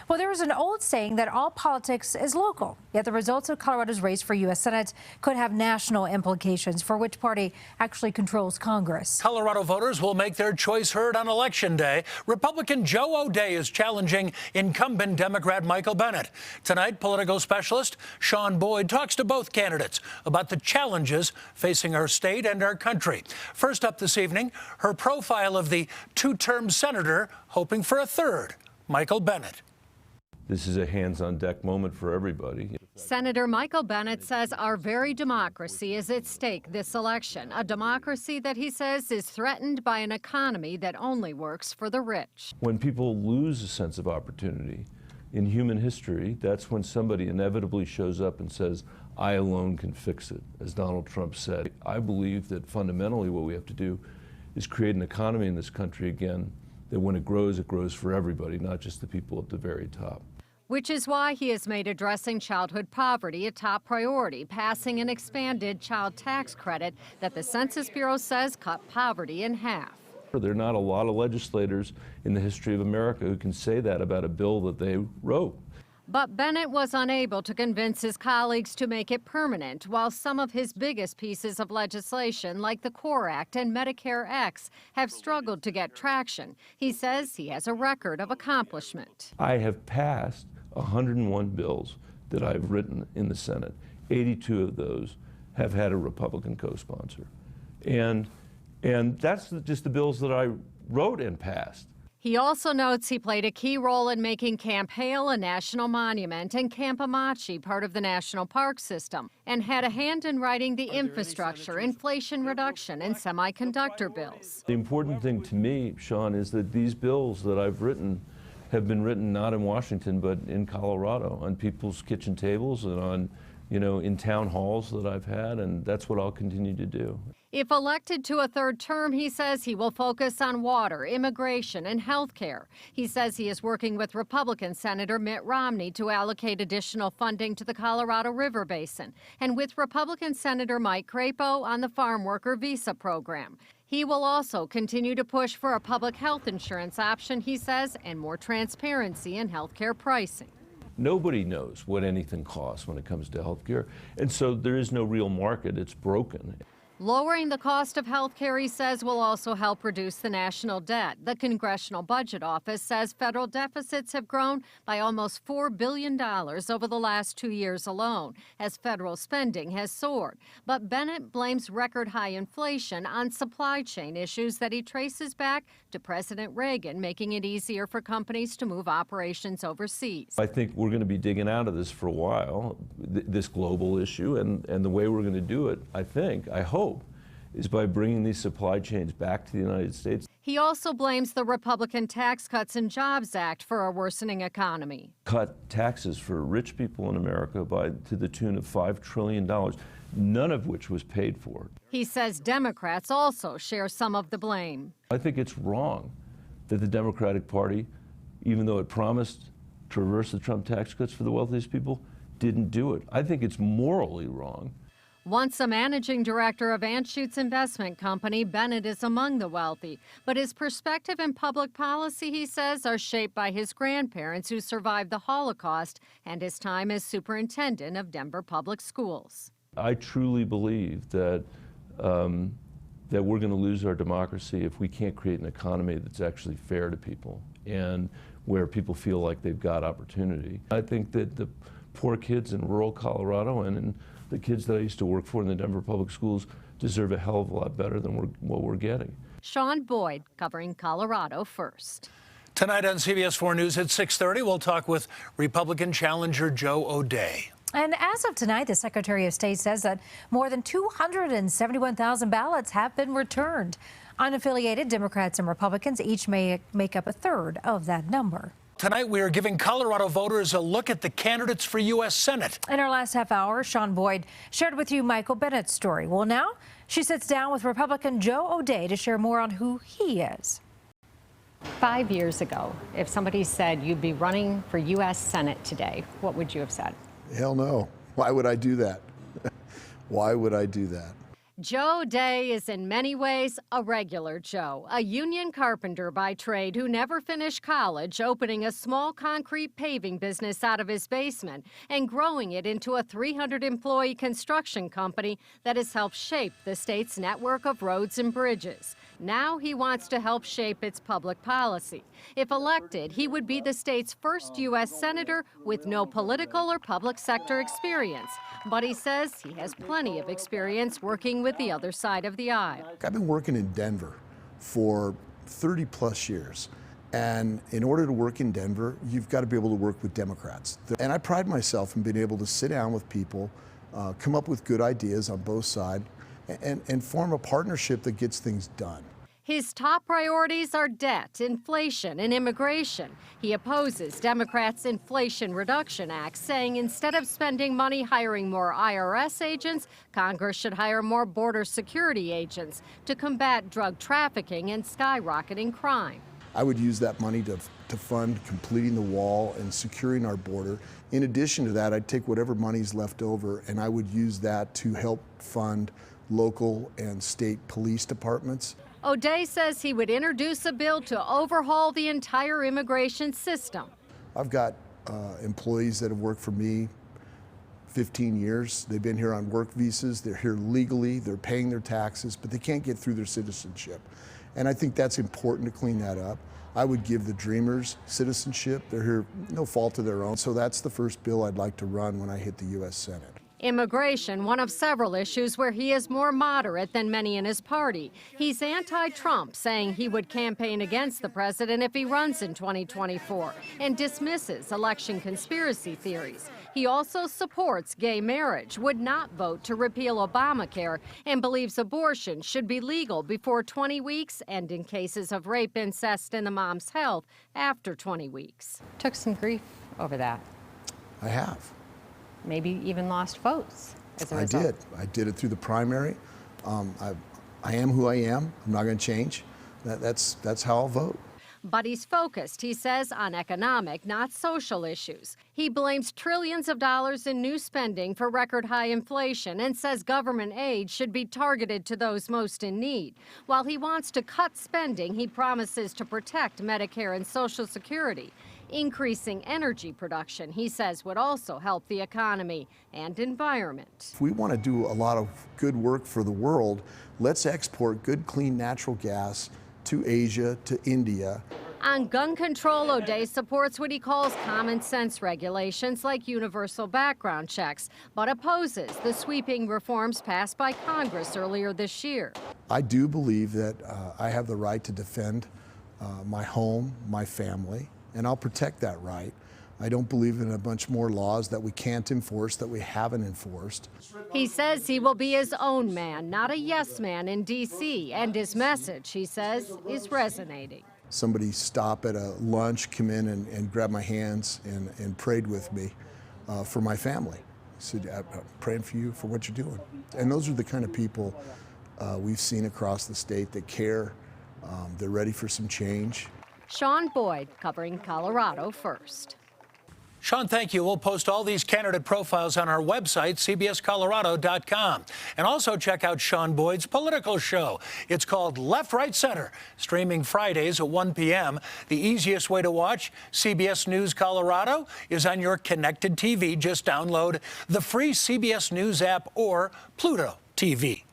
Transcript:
Well, there is an old saying that all politics is local, yet the results of Colorado's race for U.S. Senate could have national implications for which party actually controls Congress. Colorado voters will make their choice heard on Election Day. Republican Joe O'Dea is challenging incumbent Democrat Michael Bennet. Tonight, political specialist Sean Boyd talks to both candidates about the challenges facing our state and our country. First up this evening, her profile of the two-term senator hoping for a third, Michael Bennet. This is a hands-on-deck moment for everybody. Senator Michael Bennet says our very democracy is at stake this election, a democracy that he says is threatened by an economy that only works for the rich. When people lose a sense of opportunity in human history, that's when somebody inevitably shows up and says, I alone can fix it, as Donald Trump said. I believe that fundamentally what we have to do is create an economy in this country again that when it grows for everybody, not just the people at the very top. Which is why he has made addressing childhood poverty a top priority, passing an expanded child tax credit that the Census Bureau says cut poverty in half. There are not a lot of legislators in the history of America who can say that about a bill that they wrote. But Bennet was unable to convince his colleagues to make it permanent, while some of his biggest pieces of legislation, like the CORE Act and Medicare X, have struggled to get traction. He says he has a record of accomplishment. I have passed 101 bills that I've written in the Senate. 82 of those have had a Republican co-sponsor. And that's just the bills that I wrote and passed. He also notes he played a key role in making Camp Hale a national monument and Camp Amache part of the national park system, and had a hand in writing the infrastructure, inflation reduction, and semiconductor bills. The important thing to me, Sean, is that these bills that I've written have been written not in Washington, but in Colorado, on people's kitchen tables and on, in town halls that I've had, and that's what I'll continue to do. If elected to a third term, he says he will focus on water, immigration, and health care. He says he is working with Republican Senator Mitt Romney to allocate additional funding to the Colorado River Basin, and with Republican Senator Mike Crapo on the farm worker visa program. He will also continue to push for a public health insurance option, he says, and more transparency in health care pricing. Nobody knows what anything costs when it comes to health care, and so there is no real market. It's broken. Lowering the cost of health care, he says, will also help reduce the national debt. The Congressional Budget Office says federal deficits have grown by almost $4 billion over the last 2 years alone, as federal spending has soared. But Bennet blames record-high inflation on supply chain issues that he traces back to President Reagan, making it easier for companies to move operations overseas. I think we're going to be digging out of this for a while, this global issue, and the way we're going to do it, I hope, is by bringing these supply chains back to the United States. He also blames the Republican Tax Cuts and Jobs Act for a worsening economy. Cut taxes for rich people in America to the tune of $5 trillion, none of which was paid for. He says Democrats also share some of the blame. I think it's wrong that the Democratic Party, even though it promised to reverse the Trump tax cuts for the wealthiest people, didn't do it. I think it's morally wrong. Once a managing director of Anschutz Investment Company, Bennet is among the wealthy. But his perspective and public policy, he says, are shaped by his grandparents who survived the Holocaust and his time as superintendent of Denver Public Schools. I truly believe that we're going to lose our democracy if we can't create an economy that's actually fair to people and where people feel like they've got opportunity. I think that the poor kids in rural Colorado and the kids that I used to work for in the Denver Public Schools deserve a hell of a lot better than what we're getting. Sean Boyd, covering Colorado First. Tonight on CBS 4 News at 6:30, we'll talk with Republican challenger Joe O'Dea. And as of tonight, the Secretary of State says that more than 271,000 ballots have been returned. Unaffiliated Democrats and Republicans each may make up a third of that number. Tonight, we are giving Colorado voters a look at the candidates for U.S. Senate. In our last half hour, Sean Boyd shared with you Michael Bennet's story. Well, now she sits down with Republican Joe O'Dea to share more on who he is. 5 years ago, if somebody said you'd be running for U.S. Senate today, what would you have said? Hell no. Why would I do that? Why would I do that? Joe O'Dea is in many ways a regular Joe, a union carpenter by trade who never finished college, opening a small concrete paving business out of his basement and growing it into a 300-employee construction company that has helped shape the state's network of roads and bridges. Now he wants to help shape its public policy. If elected, he would be the state's first U.S. senator with no political or public sector experience. But he says he has plenty of experience working with the other side of the aisle. I've been working in Denver for 30 plus years. And in order to work in Denver, you've got to be able to work with Democrats. And I pride myself in being able to sit down with people, come up with good ideas on both sides, and form a partnership that gets things done. His top priorities are debt, inflation, and immigration. He opposes Democrats' Inflation Reduction Act, saying instead of spending money hiring more IRS agents, Congress should hire more border security agents to combat drug trafficking and skyrocketing crime. I would use that money to fund completing the wall and securing our border. In addition to that, I'd take whatever money's left over and I would use that to help fund local and state police departments. O'Dea says he would introduce a bill to overhaul the entire immigration system. I've got employees that have worked for me 15 years. They've been here on work visas. They're here legally. They're paying their taxes, but they can't get through their citizenship. And I think that's important to clean that up. I would give the Dreamers citizenship. They're here no fault of their own. So that's the first bill I'd like to run when I hit the U.S. Senate. Immigration, one of several issues where he is more moderate than many in his party. He's anti-Trump, saying he would campaign against the president if he runs in 2024, and dismisses election conspiracy theories. He also supports gay marriage, would not vote to repeal Obamacare, and believes abortion should be legal before 20 weeks and in cases of rape, incest, and the mom's health after 20 weeks. Took some grief over that. I have. Maybe even lost votes as a result. I did. I did it through the primary. I am who I am. I'm not going to change. That's how I'll vote. But he's focused, he says, on economic, not social issues. He blames trillions of dollars in new spending for record high inflation and says government aid should be targeted to those most in need. While he wants to cut spending, he promises to protect Medicare and Social Security. Increasing energy production, he says, would also help the economy and environment. If we want to do a lot of good work for the world, let's export good, clean natural gas to Asia, to India. On gun control, O'Dea supports what he calls common sense regulations like universal background checks, but opposes the sweeping reforms passed by Congress earlier this year. I do believe that I have the right to defend my home, my family, and I'll protect that right. I don't believe in a bunch more laws that we can't enforce, that we haven't enforced. He says he will be his own man, not a yes man in D.C., and his message, he says, is resonating. Somebody stop at a lunch, come in and grab my hands and prayed with me for my family. He said, I'm praying for you for what you're doing. And those are the kind of people we've seen across the state that care. They're ready for some change. Sean Boyd, covering Colorado First. Sean, thank you. We'll post all these candidate profiles on our website, cbscolorado.com. And also check out Sean Boyd's political show. It's called Left, Right, Center, streaming Fridays at 1 p.m. The easiest way to watch CBS News Colorado is on your connected TV. Just download the free CBS News app or Pluto TV.